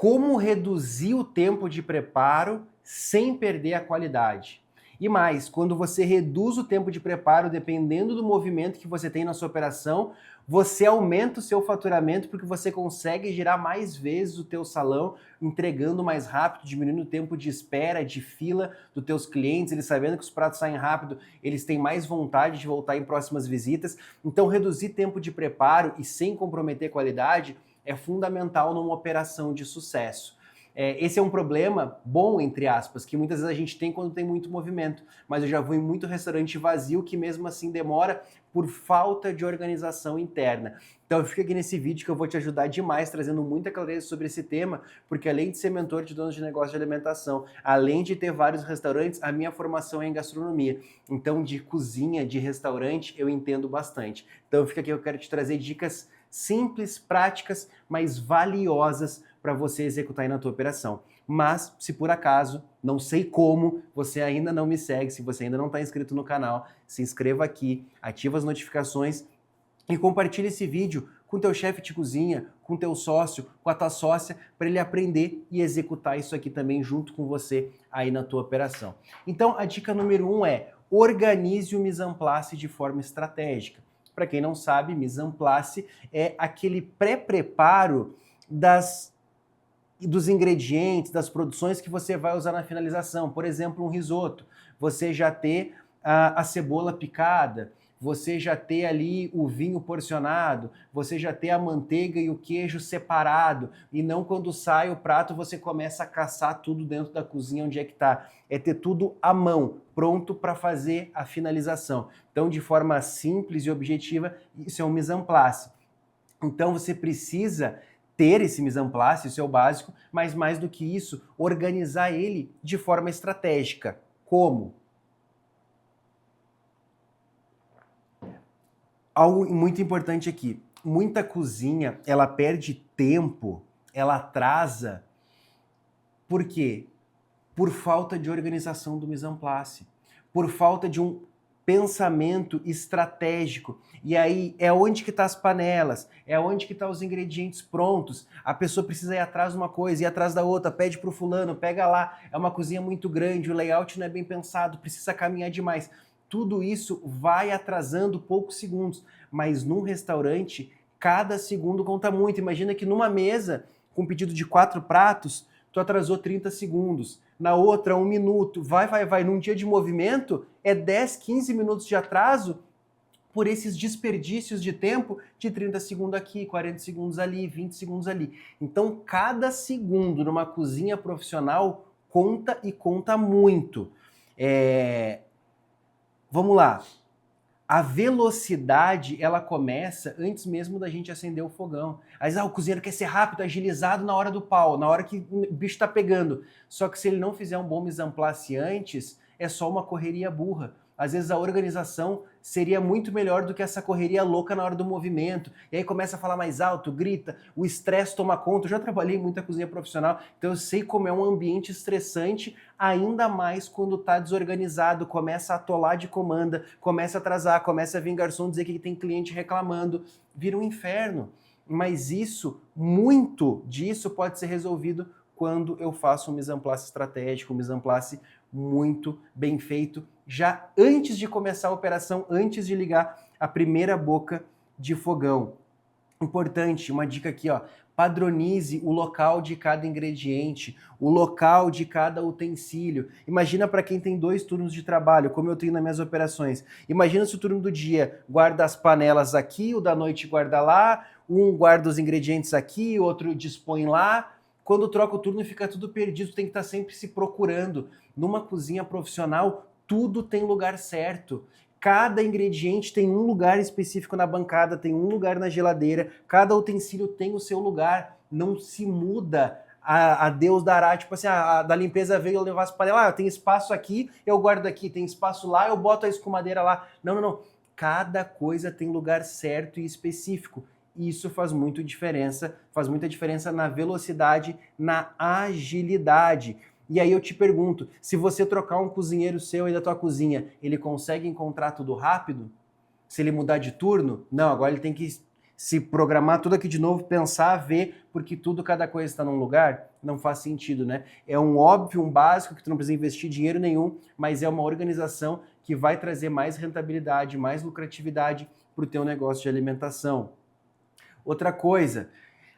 como reduzir o tempo de preparo sem perder a qualidade. E mais, quando você reduz o tempo de preparo, dependendo do movimento que você tem na sua operação, você aumenta o seu faturamento porque você consegue girar mais vezes o teu salão, entregando mais rápido, diminuindo o tempo de espera, de fila dos teus clientes, eles sabendo que os pratos saem rápido, eles têm mais vontade de voltar em próximas visitas. Então, reduzir tempo de preparo e sem comprometer a qualidade é fundamental numa operação de sucesso. Esse é um problema bom, entre aspas, que muitas vezes a gente tem quando tem muito movimento, mas eu já vou em muito restaurante vazio que mesmo assim demora por falta de organização interna. Então fica aqui nesse vídeo que eu vou te ajudar demais, trazendo muita clareza sobre esse tema, porque além de ser mentor de donos de negócio de alimentação, além de ter vários restaurantes, a minha formação é em gastronomia. Então de cozinha, de restaurante, eu entendo bastante. Então fica aqui, eu quero te trazer dicas simples, práticas, mas valiosas para você executar aí na tua operação. Mas, se por acaso, não sei como, você ainda não me segue, se você ainda não está inscrito no canal, se inscreva aqui, ativa as notificações e compartilhe esse vídeo com teu chefe de cozinha, com teu sócio, com a tua sócia, para ele aprender e executar isso aqui também junto com você aí na tua operação. Então, a dica número 1 é: organize o mise en place de forma estratégica. Para quem não sabe, mise en place é aquele pré-preparo dos ingredientes, das produções que você vai usar na finalização. Por exemplo, um risoto. Você já ter a cebola picada, você já ter ali o vinho porcionado, você já ter a manteiga e o queijo separado, e não quando sai o prato você começa a caçar tudo dentro da cozinha onde é que está. É ter tudo à mão, pronto para fazer a finalização. Então, de forma simples e objetiva, isso é um mise en place. Então, você precisa ter esse mise en place, isso é o básico, mas mais do que isso, organizar ele de forma estratégica. Como? Algo muito importante aqui, muita cozinha, ela perde tempo, ela atrasa, por quê? Por falta de organização do mise en place, por falta de um pensamento estratégico. E aí é onde que tá as panelas, é onde que tá os ingredientes prontos. A pessoa precisa ir atrás de uma coisa, ir atrás da outra, pede pro fulano, pega lá. É uma cozinha muito grande, o layout não é bem pensado, precisa caminhar demais. Tudo isso vai atrasando poucos segundos, mas num restaurante, cada segundo conta muito. Imagina que numa mesa, com pedido de 4 pratos, tu atrasou 30 segundos. Na outra, 1 minuto. Vai. Num dia de movimento, é 10, 15 minutos de atraso por esses desperdícios de tempo de 30 segundos aqui, 40 segundos ali, 20 segundos ali. Então, cada segundo numa cozinha profissional conta e conta muito. Vamos lá. A velocidade, ela começa antes mesmo da gente acender o fogão. Às vezes, o cozinheiro quer ser rápido, agilizado na hora do pau, na hora que o bicho tá pegando. Só que se ele não fizer um bom mise en place antes, é só uma correria burra. Às vezes a organização seria muito melhor do que essa correria louca na hora do movimento. E aí começa a falar mais alto, grita, o estresse toma conta. Eu já trabalhei em muita cozinha profissional, então eu sei como é um ambiente estressante, ainda mais quando tá desorganizado, começa a atolar de comanda, começa a atrasar, começa a vir garçom dizer que tem cliente reclamando, vira um inferno. Mas muito disso pode ser resolvido quando eu faço um mise en place estratégico, um mise en place muito bem feito, já antes de começar a operação, antes de ligar a primeira boca de fogão. Importante, uma dica aqui, ó, padronize o local de cada ingrediente, o local de cada utensílio. Imagina para quem tem 2 turnos de trabalho, como eu tenho nas minhas operações. Imagina se o turno do dia guarda as panelas aqui, o da noite guarda lá, um guarda os ingredientes aqui, outro dispõe lá. Quando troca o turno fica tudo perdido, tem que estar sempre se procurando. Numa cozinha profissional, tudo tem lugar certo. Cada ingrediente tem um lugar específico na bancada, tem um lugar na geladeira, cada utensílio tem o seu lugar, não se muda a Deus dará, tipo assim, a da limpeza veio levar as panelas, tem espaço aqui, eu guardo aqui, tem espaço lá, eu boto a escumadeira lá. Não. Cada coisa tem lugar certo e específico. Isso faz muita diferença na velocidade, na agilidade. E aí eu te pergunto, se você trocar um cozinheiro seu aí da tua cozinha, ele consegue encontrar tudo rápido? Se ele mudar de turno? Não, agora ele tem que Se programar tudo aqui de novo, pensar, ver, porque tudo, cada coisa está num lugar, não faz sentido, né? É um óbvio, um básico, que tu não precisa investir dinheiro nenhum, mas é uma organização que vai trazer mais rentabilidade, mais lucratividade para o teu negócio de alimentação. Outra coisa,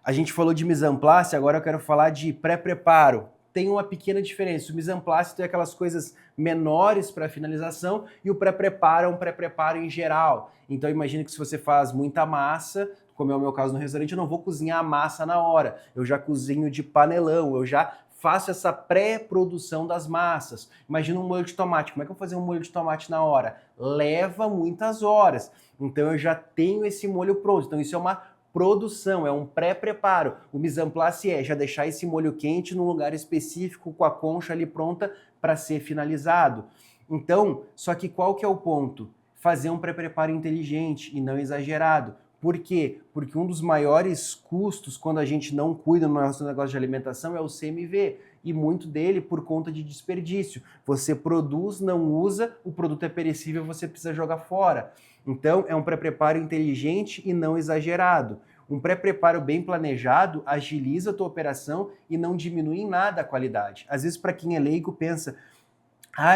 a gente falou de mise en place, agora eu quero falar de pré-preparo. Tem uma pequena diferença. O mise en place tem aquelas coisas menores para finalização e o pré-preparo é um pré-preparo em geral. Então imagina que se você faz muita massa, como é o meu caso no restaurante, eu não vou cozinhar a massa na hora. Eu já cozinho de panelão, eu já faço essa pré-produção das massas. Imagina um molho de tomate. Como é que eu vou fazer um molho de tomate na hora? Leva muitas horas. Então eu já tenho esse molho pronto. Então isso é uma produção, é um pré-preparo. O mise en place é já deixar esse molho quente num lugar específico com a concha ali pronta para ser finalizado. Então, só que qual que é o ponto? Fazer um pré-preparo inteligente e não exagerado. Por quê? Porque um dos maiores custos quando a gente não cuida no nosso negócio de alimentação é o CMV, e muito dele por conta de desperdício. Você produz, não usa, o produto é perecível, você precisa jogar fora. Então, é um pré-preparo inteligente e não exagerado. Um pré-preparo bem planejado agiliza a tua operação e não diminui em nada a qualidade. Às vezes, para quem é leigo, pensa,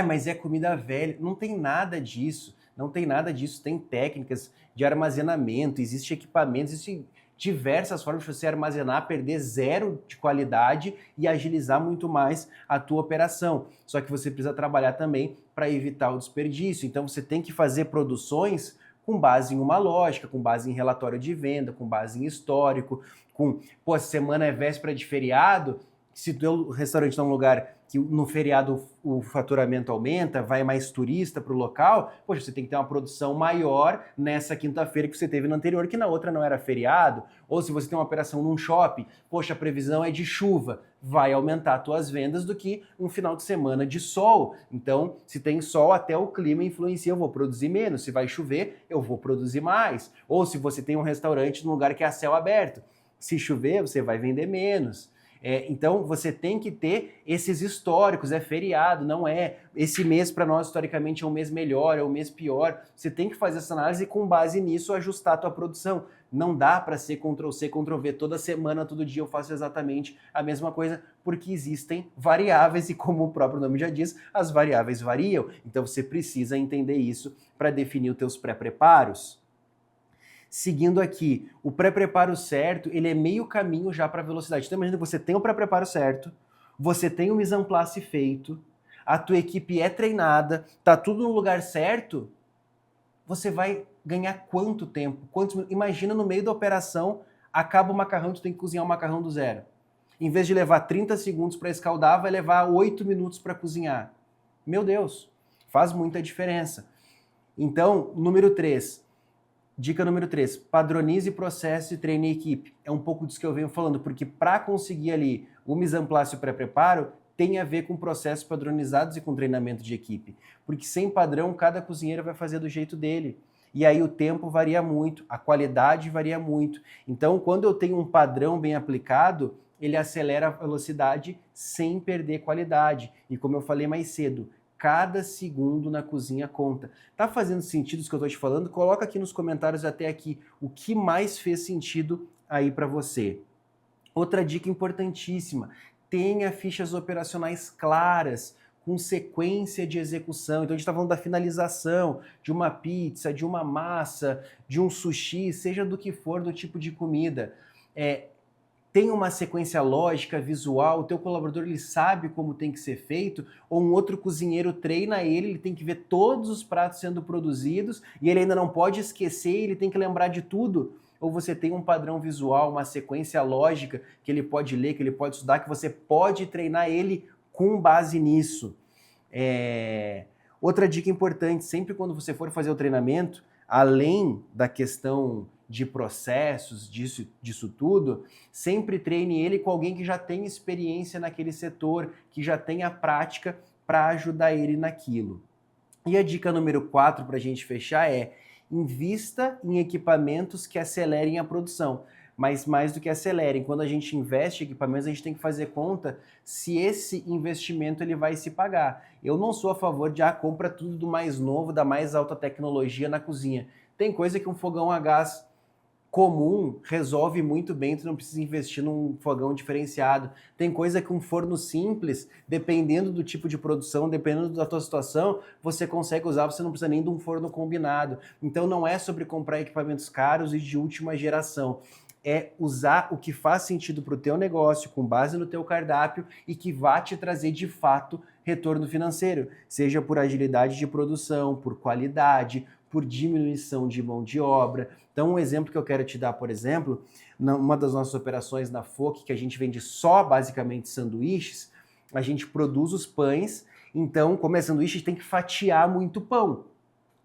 mas é comida velha. Não tem nada disso. Não tem nada disso. Tem técnicas de armazenamento, existe equipamento, existem diversas formas de você armazenar, perder zero de qualidade e agilizar muito mais a tua operação. Só que você precisa trabalhar também para evitar o desperdício. Então você tem que fazer produções com base em uma lógica, com base em relatório de venda, com base em histórico, a semana é véspera de feriado, se o teu restaurante está num lugar que no feriado o faturamento aumenta, vai mais turista para o local, poxa, você tem que ter uma produção maior nessa quinta-feira que você teve na anterior, que na outra não era feriado. Ou se você tem uma operação num shopping, poxa, a previsão é de chuva, vai aumentar as tuas vendas do que um final de semana de sol. Então, se tem sol, até o clima influencia, eu vou produzir menos. Se vai chover, eu vou produzir mais. Ou se você tem um restaurante num lugar que é a céu aberto, se chover, você vai vender menos. Então você tem que ter esses históricos, é feriado, não é? Esse mês para nós historicamente é um mês melhor, é um mês pior. Você tem que fazer essa análise e com base nisso ajustar a tua produção. Não dá para ser Ctrl+C, Ctrl+V toda semana, todo dia eu faço exatamente a mesma coisa, porque existem variáveis e como o próprio nome já diz, as variáveis variam. Então você precisa entender isso para definir os teus pré-preparos. Seguindo aqui, o pré-preparo certo, ele é meio caminho já para a velocidade. Então imagina que você tem o pré-preparo certo, você tem o mise en place feito, a tua equipe é treinada, tá tudo no lugar certo, você vai ganhar quanto tempo? Imagina no meio da operação, acaba o macarrão, tu tem que cozinhar o macarrão do zero. Em vez de levar 30 segundos para escaldar, vai levar 8 minutos para cozinhar. Meu Deus, faz muita diferença. Então, dica número 3, padronize processo e treine a equipe. É um pouco disso que eu venho falando, porque para conseguir ali o mise en place e o pré-preparo, tem a ver com processos padronizados e com treinamento de equipe. Porque sem padrão, cada cozinheiro vai fazer do jeito dele. E aí o tempo varia muito, a qualidade varia muito. Então, quando eu tenho um padrão bem aplicado, ele acelera a velocidade sem perder qualidade. E como eu falei mais cedo, cada segundo na cozinha conta. Tá fazendo sentido isso que eu tô te falando? Coloca aqui nos comentários até aqui o que mais fez sentido aí para você. Outra dica importantíssima, tenha fichas operacionais claras, com sequência de execução. Então a gente está falando da finalização de uma pizza, de uma massa, de um sushi, seja do que for, do tipo de comida. Tem uma sequência lógica, visual, o teu colaborador ele sabe como tem que ser feito, ou um outro cozinheiro treina ele tem que ver todos os pratos sendo produzidos e ele ainda não pode esquecer, ele tem que lembrar de tudo. Ou você tem um padrão visual, uma sequência lógica que ele pode ler, que ele pode estudar, que você pode treinar ele com base nisso. Outra dica importante, sempre quando você for fazer o treinamento, além da questão de processos, disso tudo, sempre treine ele com alguém que já tem experiência naquele setor, que já tem a prática para ajudar ele naquilo. E a dica número 4 para a gente fechar é: invista em equipamentos que acelerem a produção. Mas mais do que acelerem, quando a gente investe em equipamentos, a gente tem que fazer conta se esse investimento ele vai se pagar. Eu não sou a favor de compra tudo do mais novo, da mais alta tecnologia na cozinha. Tem coisa que um fogão a gás comum resolve muito bem, tu não precisa investir num fogão diferenciado. Tem coisa que um forno simples, dependendo do tipo de produção, dependendo da tua situação, você consegue usar, você não precisa nem de um forno combinado. Então não é sobre comprar equipamentos caros e de última geração. É usar o que faz sentido para o teu negócio, com base no teu cardápio e que vá te trazer de fato retorno financeiro, seja por agilidade de produção, por qualidade, por diminuição de mão de obra. Então, um exemplo que eu quero te dar, por exemplo, numa das nossas operações na FOC, que a gente vende só basicamente sanduíches, a gente produz os pães, então, como é sanduíche, a gente tem que fatiar muito pão.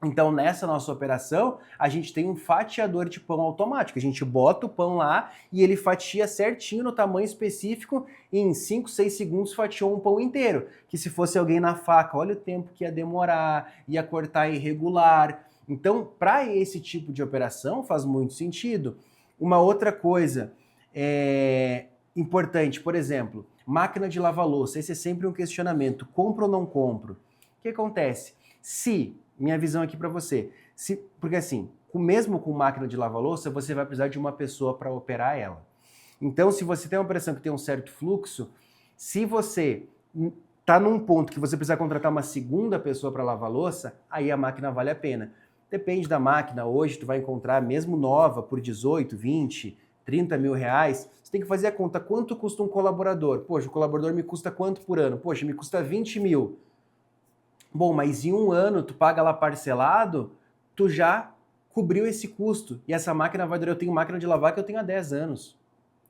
Então, nessa nossa operação, a gente tem um fatiador de pão automático. A gente bota o pão lá e ele fatia certinho no tamanho específico e em 5, 6 segundos fatiou um pão inteiro. Que se fosse alguém na faca, olha o tempo que ia demorar, ia cortar irregular. Então, para esse tipo de operação, faz muito sentido. Uma outra coisa importante, por exemplo, máquina de lavar louça. Esse é sempre um questionamento. Compro ou não compro? O que acontece? Minha visão aqui para você, porque assim, mesmo com máquina de lavar louça, você vai precisar de uma pessoa para operar ela. Então, se você tem uma operação que tem um certo fluxo, se você está num ponto que você precisa contratar uma segunda pessoa para lavar louça, aí a máquina vale a pena. Depende da máquina, hoje tu vai encontrar, mesmo nova, por 18, 20, 30 mil reais, você tem que fazer a conta, quanto custa um colaborador? Poxa, o colaborador me custa quanto por ano? Poxa, me custa 20 mil. Bom, mas em um ano tu paga lá parcelado, tu já cobriu esse custo. E essa máquina vai durar, eu tenho máquina de lavar que eu tenho há 10 anos.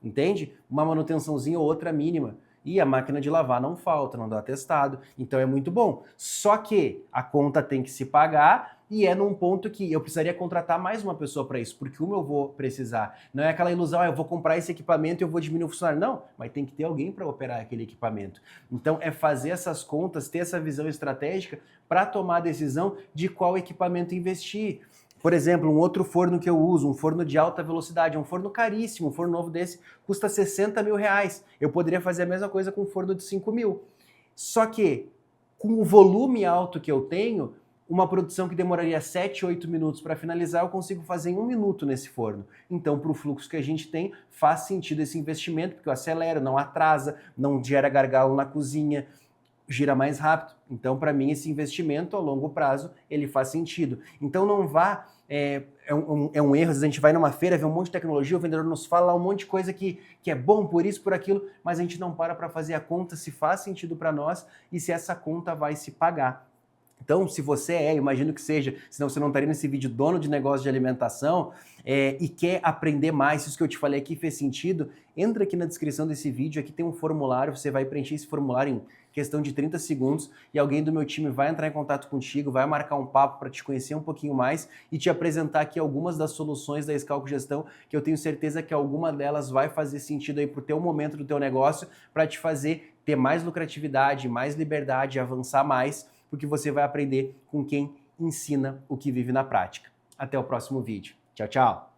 Entende? Uma manutençãozinha ou outra mínima. E a máquina de lavar não falta, não dá atestado. Então é muito bom. Só que a conta tem que se pagar e é num ponto que eu precisaria contratar mais uma pessoa para isso, porque uma eu vou precisar. Não é aquela ilusão, eu vou comprar esse equipamento e eu vou diminuir o funcionário. Não, mas tem que ter alguém para operar aquele equipamento. Então é fazer essas contas, ter essa visão estratégica para tomar a decisão de qual equipamento investir. Por exemplo, um outro forno que eu uso, um forno de alta velocidade, é um forno caríssimo, um forno novo desse custa 60 mil reais. Eu poderia fazer a mesma coisa com um forno de 5 mil. Só que, com o volume alto que eu tenho, uma produção que demoraria 7, 8 minutos para finalizar, eu consigo fazer em 1 minuto nesse forno. Então, para o fluxo que a gente tem, faz sentido esse investimento, porque eu acelero, não atrasa, não gera gargalo na cozinha, gira mais rápido. Então, para mim, esse investimento a longo prazo, ele faz sentido. Então, não vá... É um erro, às vezes a gente vai numa feira, vê um monte de tecnologia, o vendedor nos fala um monte de coisa que é bom por isso, por aquilo, mas a gente não para fazer a conta se faz sentido para nós e se essa conta vai se pagar. Então, se você imagino que seja, senão você não estaria nesse vídeo, dono de negócio de alimentação e quer aprender mais, se isso que eu te falei aqui fez sentido, entra aqui na descrição desse vídeo, aqui tem um formulário, você vai preencher esse formulário em questão de 30 segundos e alguém do meu time vai entrar em contato contigo, vai marcar um papo para te conhecer um pouquinho mais e te apresentar aqui algumas das soluções da Scalco Gestão, que eu tenho certeza que alguma delas vai fazer sentido aí pro teu momento do teu negócio, para te fazer ter mais lucratividade, mais liberdade, avançar mais, porque você vai aprender com quem ensina o que vive na prática. Até o próximo vídeo. Tchau, tchau!